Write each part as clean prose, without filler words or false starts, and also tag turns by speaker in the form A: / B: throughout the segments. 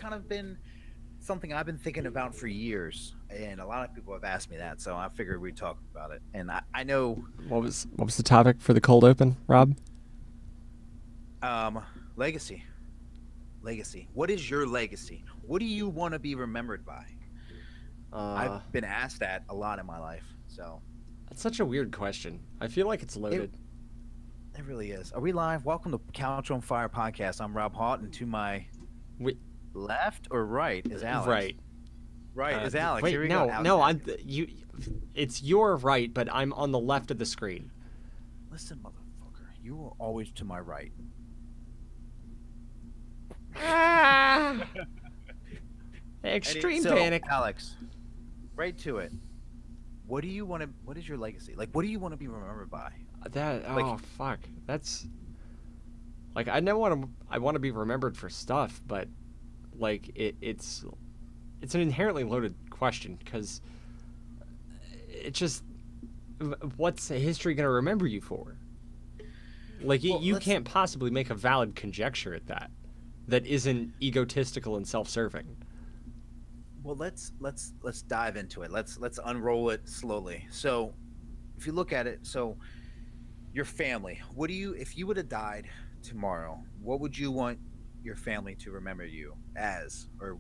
A: kind of been something I've been thinking about for years, and a lot of people have asked me that, so I figured we'd talk about it. And I know,
B: What was the topic for the cold open, Rob?
A: um, legacy, legacy. What is your legacy? What do you want to be remembered by? I've
B: Uh,
A: been asked that a lot in my life, so
B: that's such a weird question. I feel like it's
A: it
B: loaded.
A: it really is. Are we live? Welcome to Couch on Fire podcast. I'm Rob Hart, and to my
B: Wait,
A: left or right is Alex.
B: right.
A: Right is Alex. Here
B: Wait,
A: we go.
B: no,
A: Alex,
B: no.
A: ask
B: I'm
A: me.
B: you. It's your right, but I'm on the left of the screen.
A: Listen, motherfucker, you are always to my right.
B: Ah!
A: Any,
B: Extreme
A: so,
B: panic.
A: Alex, right to it. What do you want to? What is your legacy? Like, what do you want to be remembered by?
B: That
A: Like,
B: oh fuck. That's like I never want to. I want to be remembered for stuff, but like it's an inherently loaded question because it just what's history gonna remember you for? Like
A: well,
B: you can't possibly make a valid conjecture at that isn't egotistical and self-serving.
A: let's dive into it. Let's unroll it slowly. So, if you look at it, so your family. What do you? If you would have died tomorrow, what would you want your family to remember you as, or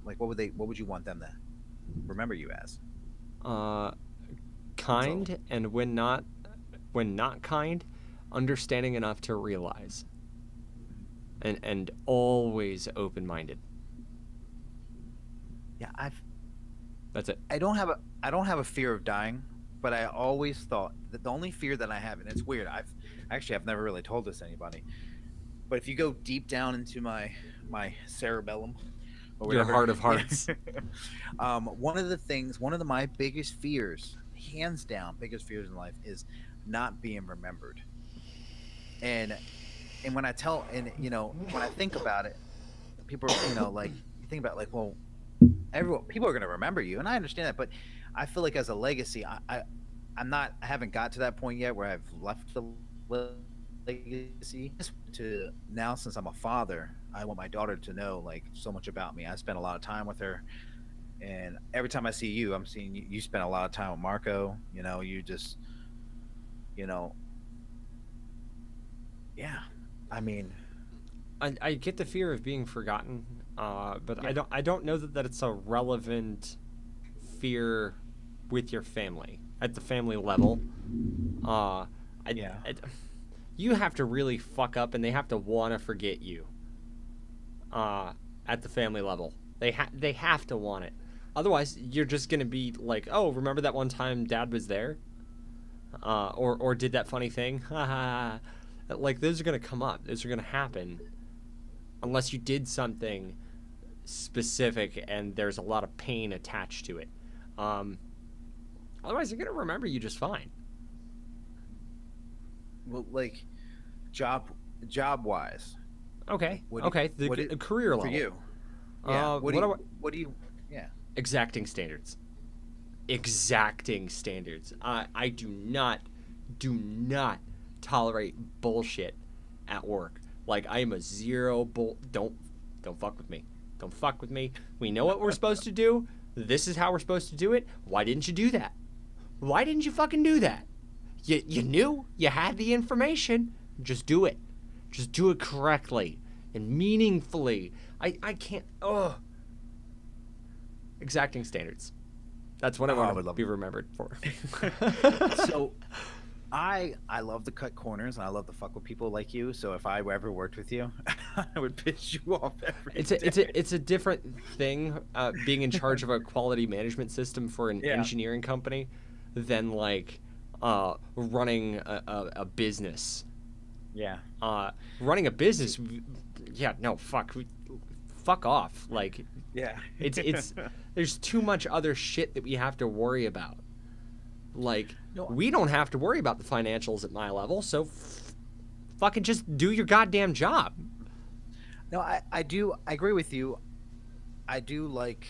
A: like what would they? What would you want them to remember you as?
B: Uh,
A: So,
B: kind and when not kind, understanding enough to realize and always open-minded.
A: yeah,
B: That's it.
A: I don't have a fear of dying, but I always thought that the only fear that I have, and it's weird, I've never really told this to anybody, but if you go deep down into my cerebellum or
B: Your
A: whatever,
B: heart of hearts.
A: one of the things, one of my biggest fears, hands down, biggest fears in life is not being remembered. And when I tell, and when I think about it, people, like you think about like, well, everyone, people are going to remember you, and I understand that, but I feel like as a legacy, I'm not, I haven't got to that point yet where I've left the legacy. To now, since I'm a father, I want my daughter to know like so much about me. I spend a lot of time with her, and every time I see you, I'm seeing you. You spend a lot of time with Marco. You just, you know, yeah. I mean,
B: I get the fear of being forgotten, but
A: yeah,
B: I don't know that it's a relevant fear with your family at the family level. Uh,
A: yeah.
B: I you have to really fuck up, and they have to want to forget you. At the family level, they have to want it. Otherwise, you're just gonna be like, oh, remember that one time Dad was there, or did that funny thing? Like those are gonna come up. Those are gonna happen unless you did something specific and there's a lot of pain attached to it. Um, Otherwise, they're gonna remember you just fine.
A: Well, like job job wise,
B: Okay,
A: what do you,
B: okay.
A: what
B: The
A: it
B: career
A: for
B: level.
A: you? Yeah.
B: What do I,
A: What do you? Yeah.
B: exacting standards. Exacting standards. I do not tolerate bullshit at work. Like I am a zero bull. Don't fuck with me. Don't fuck with me. We know what we're supposed to do. This is how we're supposed to do it. Why didn't you do that? Why didn't you fucking do that? You knew. You had the information. Just do it. Just do it correctly and meaningfully. I can't. Ugh. Exacting standards. That's what I
A: Oh, I
B: want
A: would
B: to
A: love
B: be remembered for.
A: So I love to cut corners and I love to fuck with people like you. So if I ever worked with you, I would piss you off every
B: It's a it's
A: day.
B: a it's a different thing being in charge of a quality management system for an
A: Yeah.
B: engineering company than like running a business.
A: Yeah.
B: Uh, Running a
A: See.
B: business, yeah, no, fuck off. Like
A: Yeah.
B: it's there's too much other shit that we have to worry about. Like
A: No.
B: we don't have to worry about the financials at my level, so fucking just do your goddamn job.
A: No. I do. I agree with you. I do like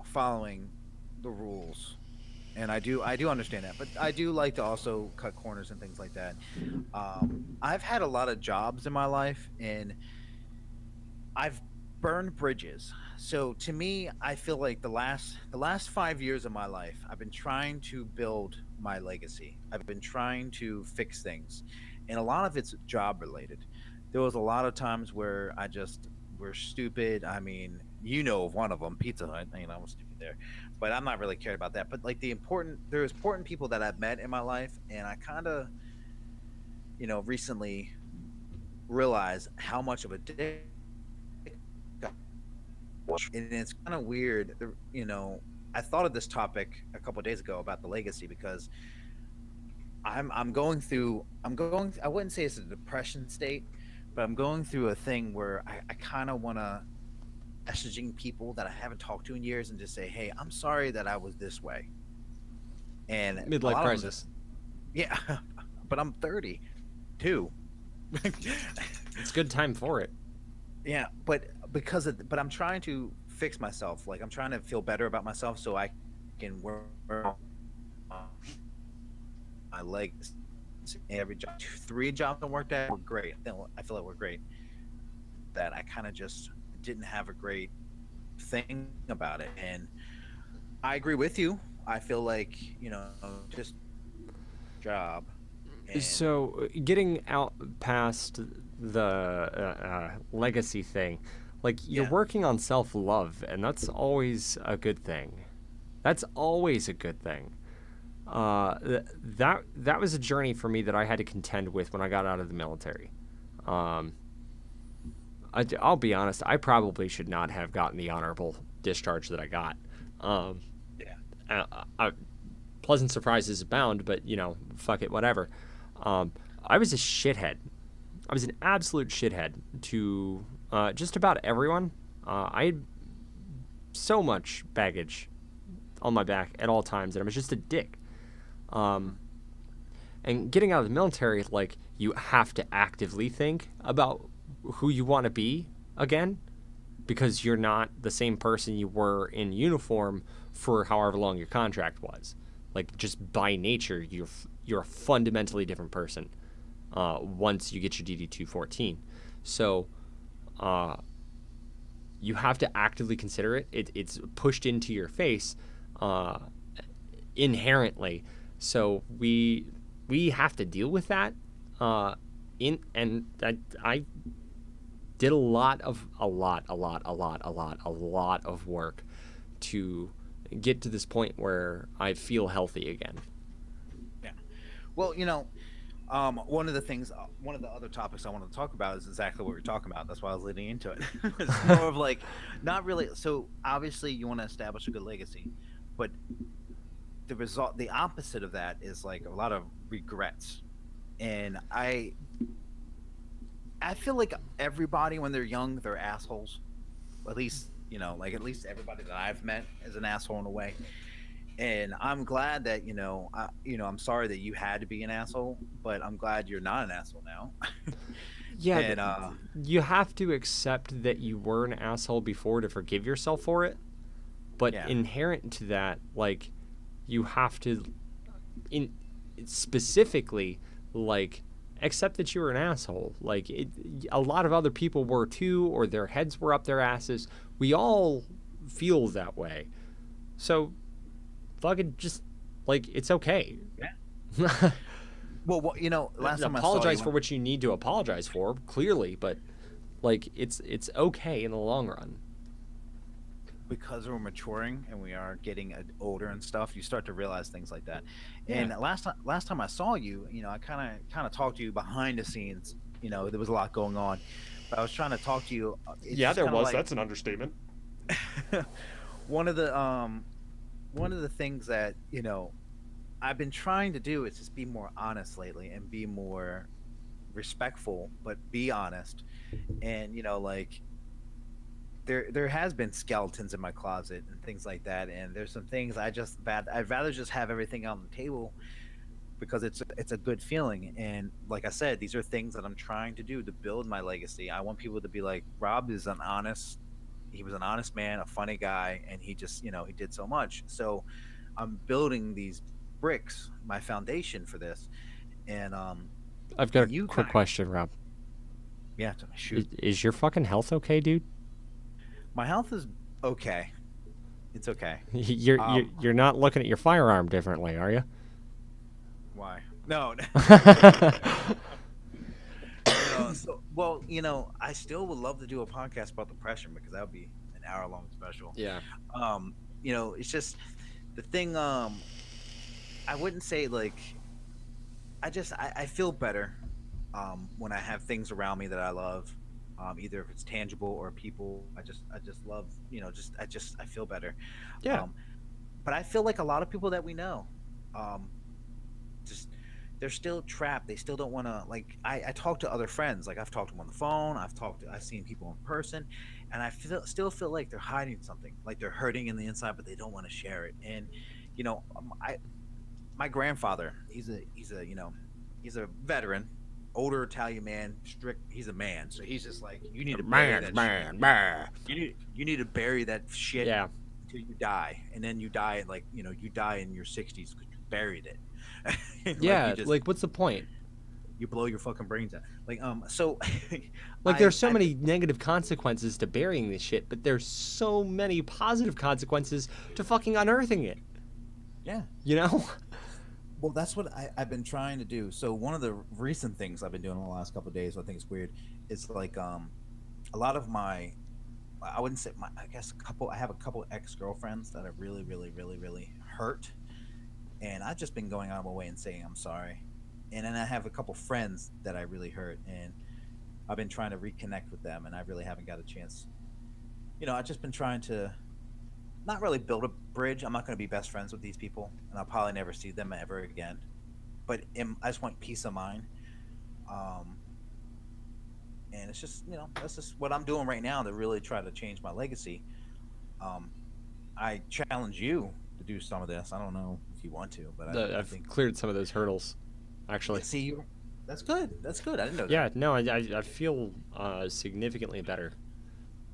A: following the rules, and I do understand that. But I do like to also cut corners and things like that. I've had a lot of jobs in my life, and I've burn bridges. So to me, I feel like the last 5 years of my life, I've been trying to build my legacy. I've been trying to fix things, and a lot of it's job related. There was a lot of times where I just were stupid. I mean, of one of them, Pizza Hut. I was stupid there, but I'm not really cared about that. But like there's important people that I've met in my life, and I kind of, recently realized how much of a dick, and it's kind of weird. I thought of this topic a couple of days ago about the legacy because I'm going. I wouldn't say it's a depression state, but I'm going through a thing where I kind of want to messaging people that I haven't talked to in years and just say, hey, I'm sorry that I was this way. And a
B: Midlife
A: lot of them
B: crisis.
A: yeah, but I'm 32.
B: It's a good time for it.
A: Yeah, but I'm trying to fix myself. Like I'm trying to feel better about myself so I can work on my legs. Every job, 3 jobs I worked at were great. I feel like we're great. That I kind of just didn't have a great thing about it, and I agree with you. I feel like just job and
B: So, getting out past the legacy thing, like you're
A: yeah,
B: working on self love, and that's always a good thing. That's always a good thing. That was a journey for me that I had to contend with when I got out of the military. Um, I'll be honest, I probably should not have gotten the honorable discharge that I got. Um,
A: yeah,
B: Pleasant surprises abound, but fuck it, whatever. I was a shithead. I was an absolute shithead to just about everyone. I had so much baggage on my back at all times, and I was just a dick. Um, and getting out of the military, like, you have to actively think about who you want to be again, because you're not the same person you were in uniform for however long your contract was. Like, just by nature, you're a fundamentally different person once you get your DD 214. So you have to actively consider it. It's pushed into your face inherently. So we have to deal with that. I did a lot of work to get to this point where I feel healthy again.
A: yeah. Well, one of the other topics I wanted to talk about is exactly what we're talking about. That's why I was leading into it. It's more of like, not really. So obviously, you want to establish a good legacy, but the opposite of that is like a lot of regrets. And I feel like everybody when they're young, they're assholes. At least, like at least everybody that I've met is an asshole in a way. And I'm glad that I'm sorry that you had to be an asshole, but I'm glad you're not an asshole now.
B: Yeah,
A: And
B: you have to accept that you were an asshole before to forgive yourself for it. But
A: yeah,
B: inherent to that, like, you have to, specifically, like, accept that you were an asshole. Like, a lot of other people were too, or their heads were up their asses. We all feel that way. So, fucking just, like, it's okay.
A: yeah. Well, last time I saw
B: Apologize
A: you,
B: for what you need to apologize for, clearly, but, like, it's okay in the long run.
A: because we're maturing and we are getting older and stuff, you start to realize things like that.
B: Yeah.
A: And last time I saw you, I kind of talked to you behind the scenes. There was a lot going on, but I was trying to talk to you. It's
B: Yeah,
A: just
B: there
A: kinda
B: was.
A: like,
B: That's an understatement.
A: one of the things that I've been trying to do is just be more honest lately and be more respectful, but be honest. And like there has been skeletons in my closet and things like that, and there's some things I'd rather just have everything on the table because it's a good feeling. And like I said, these are things that I'm trying to do to build my legacy. I want people to be like, Rob is he was an honest man, a funny guy, and he just he did so much. So I'm building these bricks, my foundation for this. And
B: I've got
A: and
B: a
A: you
B: quick
A: kind
B: question, Rob.
A: yeah, shoot.
B: Is your fucking health okay, dude?
A: My health is okay. It's okay.
B: You're not looking at your firearm differently, are you?
A: Why? No, no. So, well, I still would love to do a podcast about depression because that would be an hour-long special.
B: Yeah.
A: Um, it's just the thing. I wouldn't say like I feel better when I have things around me that I love. Either if it's tangible or people, I just love, I feel better.
B: Yeah.
A: Um, but I feel like a lot of people that we know, um, just they're still trapped. They still don't want to like. I talk to other friends. Like I've talked to them on the phone. I've seen people in person, and still feel like they're hiding something. Like they're hurting in the inside, but they don't want to share it. And I my grandfather, he's a veteran, older Italian man, strict. He's a man, so he's just like, you need to bury that shit.
B: Man.
A: You need to bury that shit
B: Yeah.
A: until you die, and then you die like you die in your 60s because you buried it. Like
B: Yeah. Like, what's the point?
A: you blow your fucking brains out. Like so,
B: Like,
A: I
B: there's so
A: I
B: many negative consequences to burying this shit, but there's so many positive consequences to fucking unearthing it.
A: yeah.
B: You know?
A: Well, that's what I've been trying to do. So one of the recent things I've been doing in the last couple of days, I think it's weird, is like a lot of my, I wouldn't say my, I guess I have a couple ex girlfriends that are really, really, really, really hurt, and I've just been going out of my way and saying I'm sorry, and then I have a couple friends that I really hurt, and I've been trying to reconnect with them, and I really haven't got a chance. I've just been trying to not really build a bridge. I'm not going to be best friends with these people, and I'll probably never see them ever again. But I just want peace of mind. Um, and it's just, that's just what I'm doing right now to really try to change my legacy. Um, I challenge you to do some of this. I don't know if you want to, but I
B: I've
A: think
B: cleared some of those hurdles, actually.
A: see you. That's good. That's good. I didn't know that.
B: Yeah, no, I feel significantly better.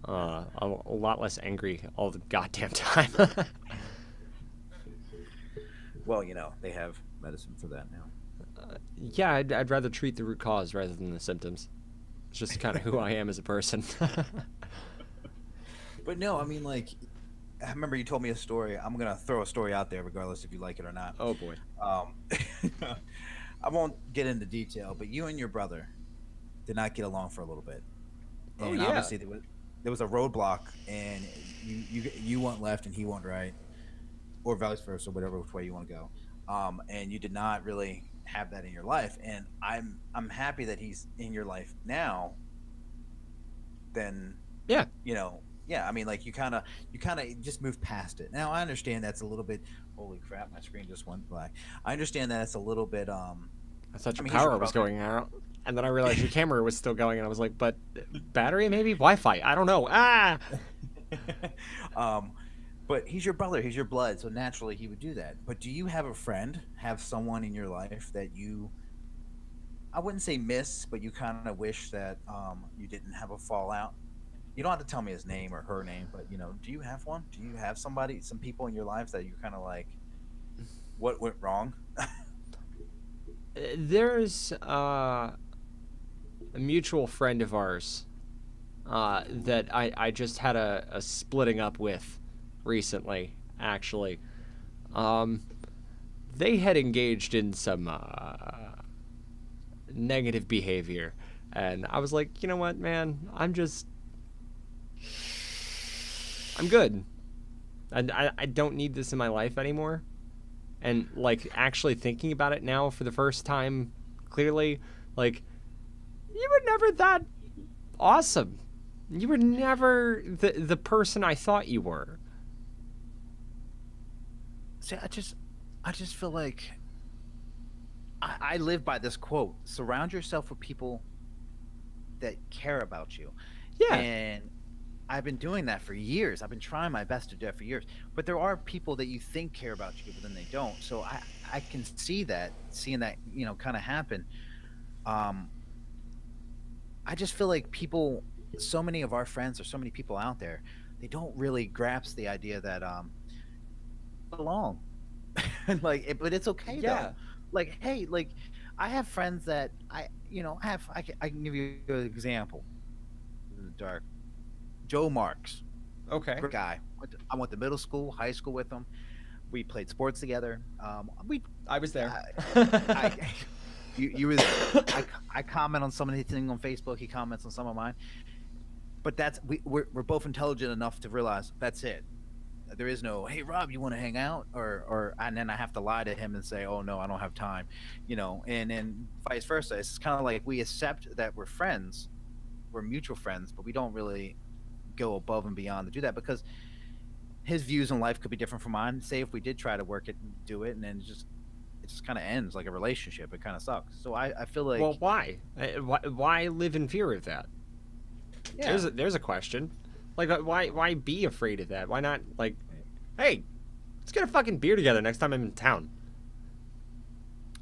B: A lot less angry all the goddamn time.
A: Well, they have medicine for that now.
B: Yeah, I'd rather treat the root cause rather than the symptoms. It's just kind of who I am as a person.
A: But no, I mean, like, I remember you told me a story. I'm gonna throw a story out there, regardless if you like it or not.
B: Oh boy.
A: Um, I won't get into detail, but you and your brother did not get along for a little bit,
B: Oh
A: and
B: yeah.
A: obviously there was a roadblock, and you went left and he went right, or vice versa, whatever which way you want to go. And you did not really have that in your life, and I'm happy that he's in your life now. Then
B: Yeah.
A: yeah, I mean, like you kind of just move past it. Now I understand that's a little bit. Holy crap, my screen just went black. I understand that it's a little bit.
B: I thought
A: I
B: your
A: mean, he's your
B: power was
A: brother.
B: going out, and then I realized your camera was still going, and I was like, "But battery, maybe Wi-Fi? I don't know." Ah.
A: um, but he's your brother, he's your blood, so naturally he would do that. But do you have a friend, have someone in your life that you, I wouldn't say miss, but you kind of wish that you didn't have a fallout? You don't have to tell me his name or her name, but do you have one? Do you have somebody, some people in your lives that you're kind of like, what went wrong?
B: There's a mutual friend of ours that I just had a splitting up with recently, actually. Um, they had engaged in some negative behavior, and I was like, you know what, man, I'm good. I don't need this in my life anymore. And like actually thinking about it now for the first time clearly, like, you were never that awesome. You were never the person I thought you were.
A: See, I just feel like I live by this quote: surround yourself with people that care about you.
B: Yeah.
A: And I've been doing that for years. I've been trying my best to do that for years. But there are people that you think care about you, but then they don't. So I can see that, seeing that, kind of happen. Um, I just feel like people, so many of our friends or so many people out there, they don't really grasp the idea that belong. But it's okay though.
B: Yeah.
A: Like, hey, like I have friends that I can give you an example in the dark. Joe Marks.
B: Okay.
A: Great guy. I went to middle school, high school with him. We played sports together. We,
B: I was there.
A: I, I you were there. I comment on some of his things on Facebook. He comments on some of mine. But we're both intelligent enough to realize that's it. There is no, hey Rob, you want to hang out, or and then I have to lie to him and say, oh no, I don't have time, and then vice versa. It's kind of like we accept that we're friends, we're mutual friends, but we don't really go above and beyond to do that because his views on life could be different from mine. Say if we did try to work it, do it, and then it just kind of ends like a relationship. It kind of sucks. So I feel like,
B: Well, why? Why live in fear of that?
A: yeah,
B: There's a question. Like, why be afraid of that? Why not, like, hey, let's get a fucking beer together next time I'm in town.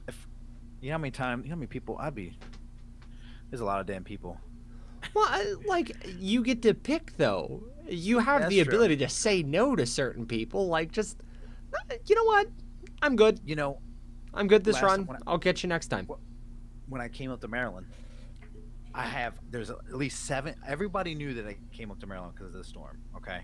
A: if you know how many people I'd be. There's a lot of damn people.
B: Well, like, you get to pick, though. You have
A: That's
B: the
A: true.
B: ability to say no to certain people. Like, just, you know what? I'm good.
A: You know,
B: I'm good this
A: last
B: run.
A: when
B: I'll get you next time.
A: when I came up to Maryland, there's at least 7. Everybody knew that I came up to Maryland because of the storm. Okay,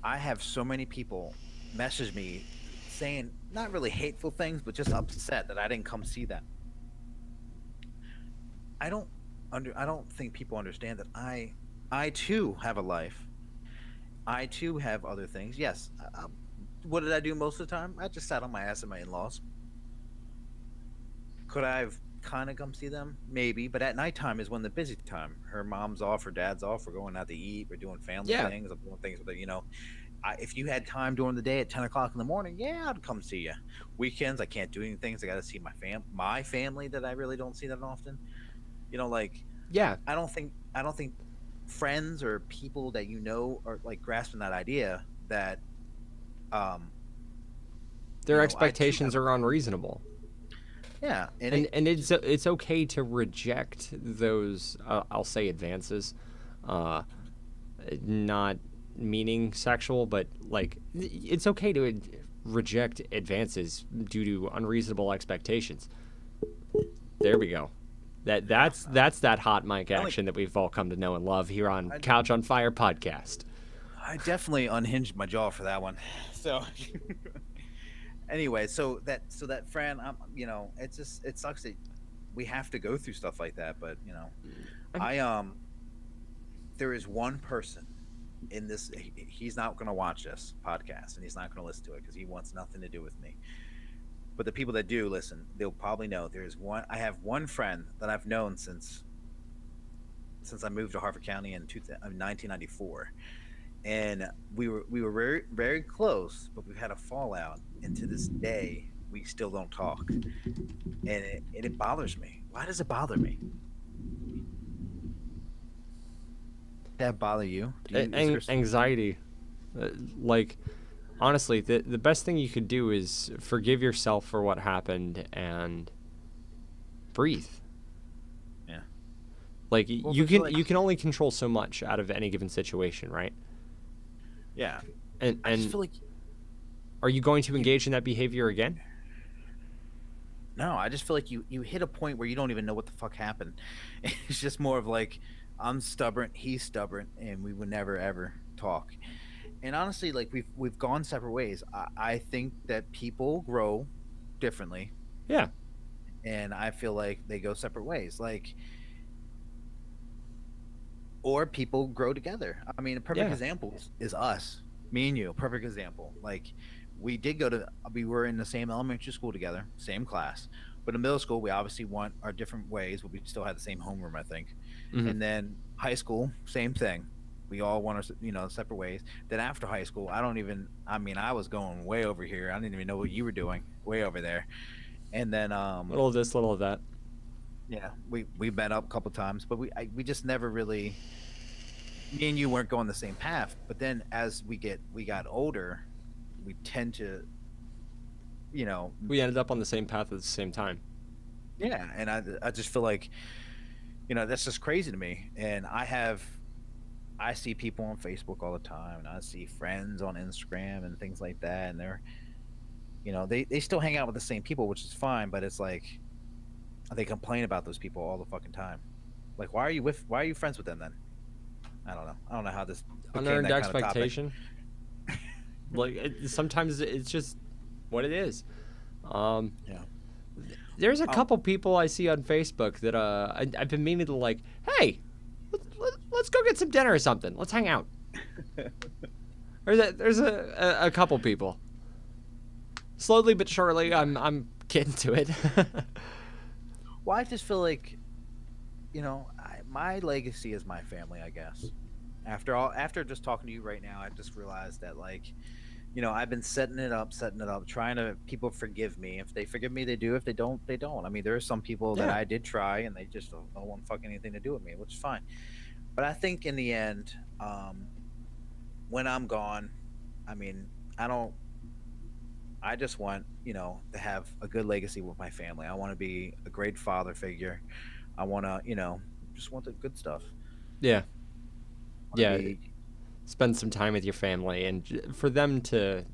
A: I have so many people message me saying not really hateful things, but just upset that I didn't come see them. I don't think people understand that I too have a life. I too have other things. Yes. What did I do most of the time? I just sat on my ass at my in-laws. Could I have kind of come see them? Maybe, but at nighttime is when the busy time. Her mom's off, her dad's off. We're going out to eat. We're doing family
B: Yeah.
A: things. I'm doing things with her. If you had time during the day at 10 o'clock in the morning, yeah, I'd come see you. Weekends, I can't do anything. So I got to see my family that I really don't see that often. Like
B: Yeah.
A: I don't think friends or people that are like grasping that idea that um
B: Their
A: I too
B: expectations
A: have
B: are unreasonable.
A: yeah, and
B: And it's okay to reject those, I'll say, advances. Uh, Not meaning sexual, but, like, it's okay to reject advances due to unreasonable expectations. There we go. That's that hot mic action that we've all come to know and love here on Couch on Fire podcast.
A: I definitely unhinged my jaw for that one. So anyway, so that friend, it sucks that we have to go through stuff like that, but I there is one person in this. He's not going to watch this podcast and he's not going to listen to it because he wants nothing to do with me. But the people that do listen, they'll probably know there's one. I have one friend that I've known since I moved to Harford County in 1994, and we were very very close, but we've had a fallout, and to this day we still don't talk, and it bothers me. Why does it bother me? That bother you?
B: Anxiety. Like, honestly, the best thing you could do is forgive yourself for what happened and breathe.
A: Yeah.
B: Like,
A: Well,
B: you can only control so much out of any given situation, right?
A: Yeah.
B: And
A: I just feel like
B: are you going to engage in that behavior again?
A: no. I just feel like you hit a point where you don't even know what the fuck happened. It's just more of like I'm stubborn, he's stubborn, and we would never ever talk. And honestly, like we've gone separate ways. I think that people grow differently,
B: Yeah.
A: and I feel like they go separate ways. Like, or people grow together. I mean, a perfect
B: Yeah.
A: example is us, me and you. Perfect example. Like, we were in the same elementary school together, same class. But in middle school, we obviously went our different ways, but we still had the same homeroom, I think.
B: Mhm.
A: And then high school, same thing. We all went our separate ways. Then after high school, I was going way over here. I didn't even know what you were doing, way over there. And then
B: Little of this, little of that.
A: yeah, we met up a couple times, but we just never really. Me and you weren't going the same path. But then as we got older, we tend to,
B: We ended up on the same path at the same time.
A: yeah. And I just feel like, that's just crazy to me. And I see people on Facebook all the time, and I see friends on Instagram and things like that, and they're, they still hang out with the same people, which is fine. But it's like they complain about those people all the fucking time. Like, why are you friends with them then? I don't know. I don't know how this became
B: Unearned
A: that kind of topic.
B: expectation. Like sometimes it's just what it is. Um,
A: Yeah.
B: there's a couple people I see on Facebook that I've been meaning to like, hey, let's go get some dinner or something. Let's hang out. There's a couple people. Slowly but surely, I'm getting to it.
A: Well, I just feel like, my legacy is my family, I guess. After just talking to you right now, I just realized that, like, I've been setting it up, trying to people forgive me. If they forgive me, they do. If they don't, they don't. I mean, there are some people that
B: Yeah.
A: I did try, and they just don't want fucking anything to do with me, which is fine. But I think in the end, when I'm gone, I mean, I don't. I just want, to have a good legacy with my family. I want to be a great father figure. I want to, just want the good stuff.
B: Yeah,
A: I wanna
B: yeah.
A: be,
B: Spend some time with your family and for them to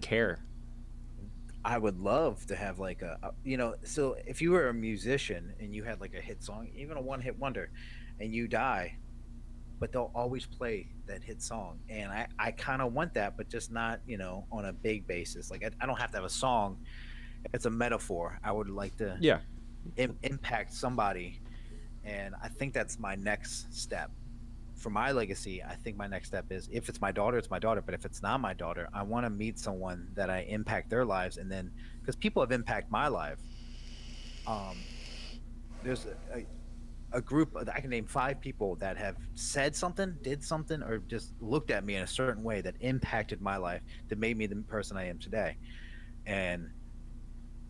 B: care.
A: I would love to have like so if you were a musician and you had like a hit song, even a one hit wonder, and you die, but they'll always play that hit song. And I kind of want that, but just not, on a big basis. Like I don't have to have a song. It's a metaphor. I would like to
B: Yeah.
A: impact somebody. And I think that's my next step for my legacy. I think my next step is, if it's my daughter, it's my daughter. But if it's not my daughter, I want to meet someone that I impact their lives. And then, because people have impacted my life, there's a group, I can name 5 people that have said something, did something, or just looked at me in a certain way that impacted my life, that made me the person I am today. And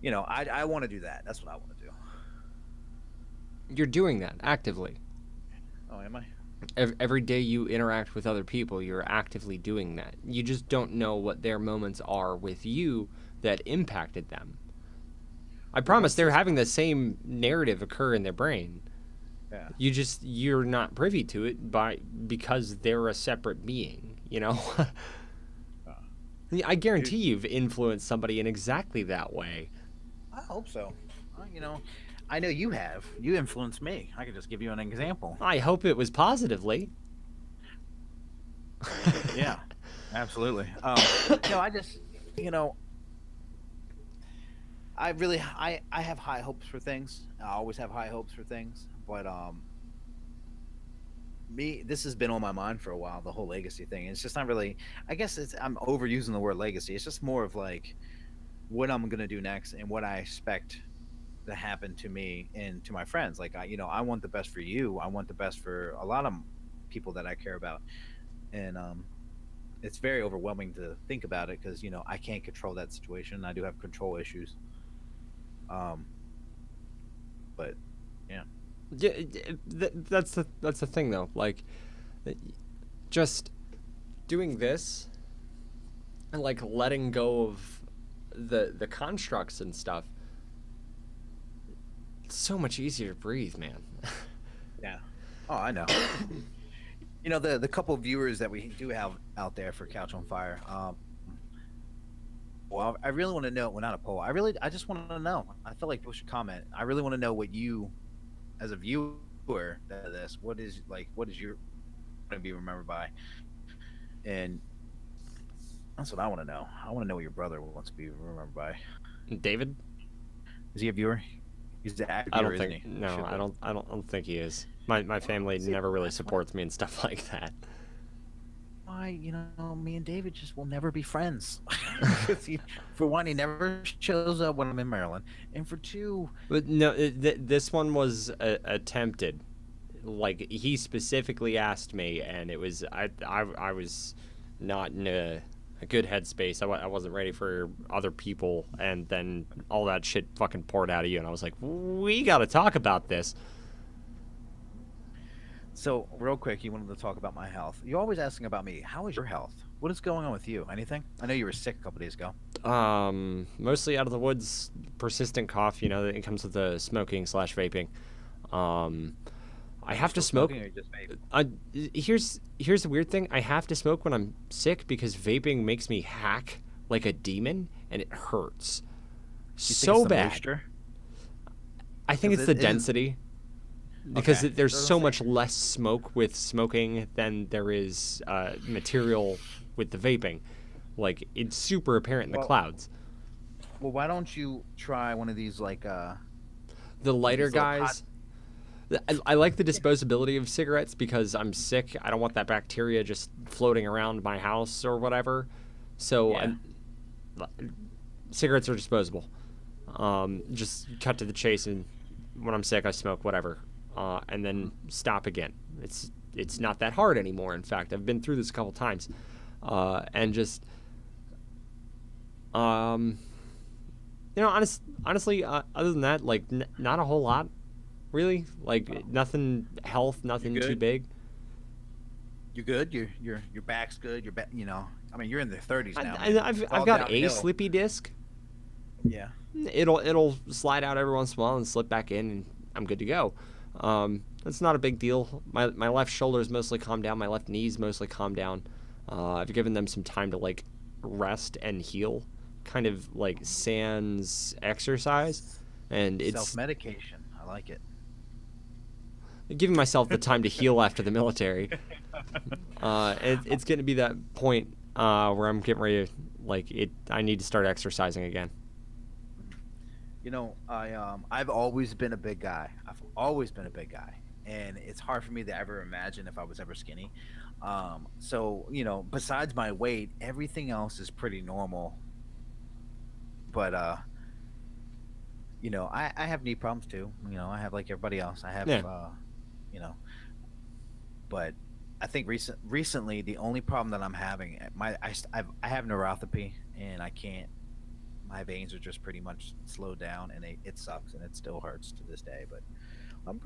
A: I want to do that. That's what I want to do.
B: You're doing that actively.
A: Oh, am I?
B: Every day you interact with other people, you're actively doing that. You just don't know what their moments are with you that impacted them. I promise they're having the same narrative occur in their brain.
A: Yeah.
B: You're not privy to it because they're a separate being, I guarantee you've influenced somebody in exactly that way.
A: I hope so. I know you have. You influenced me. I could just give you an example.
B: I hope it was positively.
A: Yeah, absolutely. I just, I have high hopes for things. I always have high hopes for things, but this has been on my mind for a while. The whole legacy thing. It's just not really. I guess I'm overusing the word legacy. It's just more of like what I'm gonna do next and what I expect to happen to me and to my friends. Like I want the best for you. I want the best for a lot of people that I care about, and it's very overwhelming to think about it because I can't control that situation. I do have control issues. But yeah.
B: Yeah, that's the thing though. Like, just doing this and like letting go of the constructs and stuff. It's so much easier to breathe, man.
A: Yeah. Oh, I know. The couple viewers that we do have out there for Couch on Fire. Well, I really want to know. Well, not a poll. I just want to know. I feel like people should comment. I really want to know what you, as a viewer of this, what is your going to be remembered by? And that's what I want to know. I want to know what your brother wants to be remembered by.
B: David?
A: Is he a viewer? He's the active
B: I
A: viewer,
B: don't think.
A: isn't he?
B: No,
A: Should be.
B: I don't think he is. My family
A: See,
B: never really
A: that's why-
B: supports me and stuff like that.
A: Why, me and David just will never be friends. 'Cause for one, he never shows up when I'm in Maryland, and for two,
B: But no, this one was attempted. Like he specifically asked me, and it was I was not in a good headspace. I wasn't ready for other people, and then all that shit fucking poured out of you, and I was like, we got to talk about this.
A: so real quick, you wanted to talk about my health. You're always asking about me. How is your health? What is going on with you? Anything? I know you were sick a couple days ago.
B: Mostly out of the woods, persistent cough. It comes with the smoking / vaping. I have to
A: Still
B: smoke.
A: smoking or just vape?
B: Here's the weird thing. I have to smoke when I'm sick because vaping makes me hack like a demon, and it hurts
A: You think
B: so
A: it's the
B: bad.
A: moisture?
B: I think
A: 'Cause
B: it's the
A: it is-
B: density. because
A: Okay.
B: there's
A: So
B: so
A: it's
B: much less smoke with smoking than there is material with the vaping. Like it's super apparent in the
A: Well,
B: clouds.
A: well, why don't you try one of these
B: The lighter
A: these little hot?
B: guys. I like the disposability of cigarettes because I'm sick. I don't want that bacteria just floating around my house or whatever. So
A: Yeah.
B: cigarettes are disposable. Just cut to the chase, and when I'm sick, I smoke whatever, and then stop again. It's not that hard anymore. In fact, I've been through this a couple times, and just honestly, other than that, like not a whole lot, really. Like nothing health, nothing too
A: good?
B: big.
A: You good? Your back's good. I mean, you're in the 30s now,
B: I,
A: man.
B: I've
A: It's
B: I've
A: all
B: got a
A: downhill.
B: slippy disc.
A: Yeah.
B: It'll slide out every once in a while and slip back in, and I'm good to go. It's not a big deal. My left shoulder's mostly calmed down. My left knee's mostly calmed down. I've given them some time to like rest and heal, kind of like sans exercise, and it's
A: Self-medication. I like it.
B: giving myself the time to heal after the military. It's going to be that point where I'm getting ready to I need to start exercising again.
A: I've always been a big guy. I've always been a big guy, and it's hard for me to ever imagine if I was ever skinny. So besides my weight, everything else is pretty normal. But I have knee problems too. I have like everybody else. I have
B: Yeah.
A: you know, but I think recently the only problem that I'm having I have neuropathy, and I can't. My veins are just pretty much slowed down, and it sucks, and it still hurts to this day. But I'm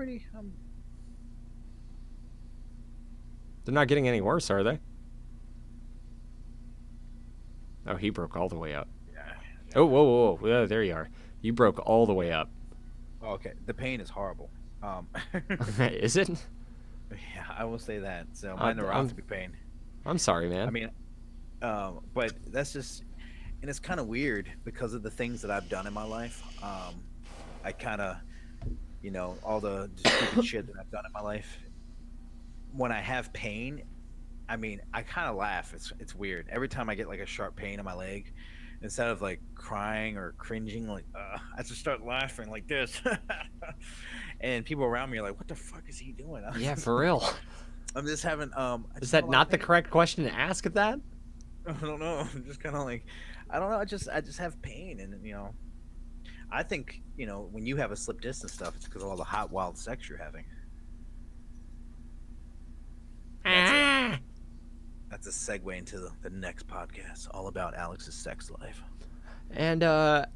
B: They're not getting any worse, are they? Oh, he broke all the way up.
A: yeah.
B: Oh, whoa. Yeah, there you are. You broke all the way up.
A: Okay, the pain is horrible.
B: Is it?
A: Yeah, I will say that. So my
B: I'm
A: neuropathy pain.
B: I'm sorry, man.
A: I mean, but that's just, and it's kind of weird because of the things that I've done in my life. I kind of, all the stupid shit that I've done in my life. When I have pain, I mean, I kind of laugh. It's weird. Every time I get like a sharp pain in my leg, instead of like crying or cringing, I just start laughing like this. And people around me are like, "What the fuck is he doing?"
B: Yeah, for real.
A: I'm just having I
B: Is
A: just have
B: that
A: a lot
B: not
A: of
B: the
A: pain.
B: correct question to ask at that?
A: I don't know. I'm just kind of like, I don't know. I just have pain, and I think when you have a slip disc and stuff, it's because of all the hot, wild sex you're having.
B: Ah!
A: That's a segue into the next podcast, all about Alex's sex life.
B: And have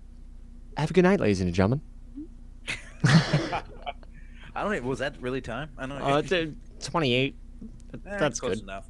B: a good night, ladies and gentlemen.
A: I don't even, was that really time? I don't know.
B: 28.
A: That's
B: That's
A: close
B: good.
A: enough.